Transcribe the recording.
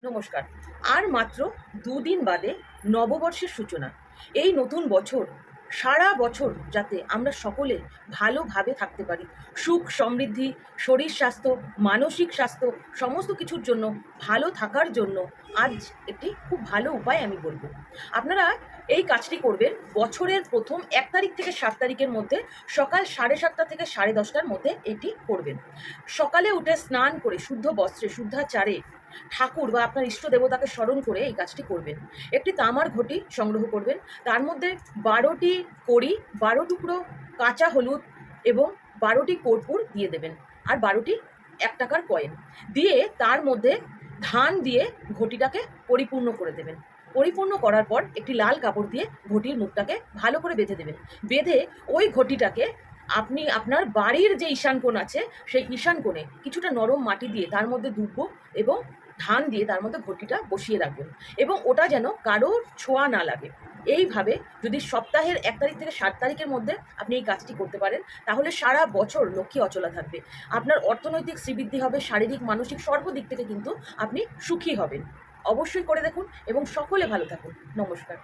নমস্কার। আর মাত্র দুদিন বাদে নববর্ষের সূচনা। এই নতুন বছর সারা বছর যাতে আমরা সকলে ভালোভাবে থাকতে পারি, সুখ সমৃদ্ধি, শরীর স্বাস্থ্য, মানসিক স্বাস্থ্য সমস্ত কিছুর জন্য ভালো থাকার জন্য আজ একটি খুব ভালো উপায় আমি বলব। আপনারা এই কাজটি করবেন বছরের প্রথম ১ তারিখ থেকে ৭ তারিখের মধ্যে সকাল ৭:৩০ থেকে ১০:৩০টার মধ্যে এটি করবেন। সকালে উঠে স্নান করে শুদ্ধ বস্ত্রে শুদ্ধাচারে ঠাকুর বা আপনার ইষ্ট দেবতাকে স্মরণ করে এই কাজটি করবেন। একটি তামার ঘটি সংগ্রহ করবেন, তার মধ্যে ১২টি কড়ি, ১২ টুকরো কাঁচা হলুদ এবং ১২টি কর্পূর দিয়ে দেবেন, আর ১২টি ১ টাকার কয়েন দিয়ে তার মধ্যে ধান দিয়ে ঘটিটাকে পরিপূর্ণ করে দেবেন। পরিপূর্ণ করার পর একটি লাল কাপড় দিয়ে ঘটির মুখটাকে ভালো করে বেঁধে দেবেন। বেঁধে ওই ঘটিটাকে আপনি আপনার বাড়ির যে ঈশান কোণ আছে সেই ঈশান কোণে কিছুটা নরম মাটি দিয়ে তার মধ্যে দুব্বো এবং ধান দিয়ে তার মধ্যে ঘটিটা বসিয়ে রাখবেন এবং ওটা যেন কারোর ছোঁয়া না লাগে। এইভাবে যদি সপ্তাহের ১ তারিখ থেকে ৭ তারিখের মধ্যে আপনি এই কাজটি করতে পারেন, তাহলে সারা বছর লক্ষ্মী অচলা থাকবে। আপনার অর্থনৈতিক শ্রীবৃদ্ধি হবে, শারীরিক মানসিক সর্বদিক থেকে কিন্তু আপনি সুখী হবেন। অবশ্যই করে দেখুন এবং সকলে ভালো থাকুন। নমস্কার।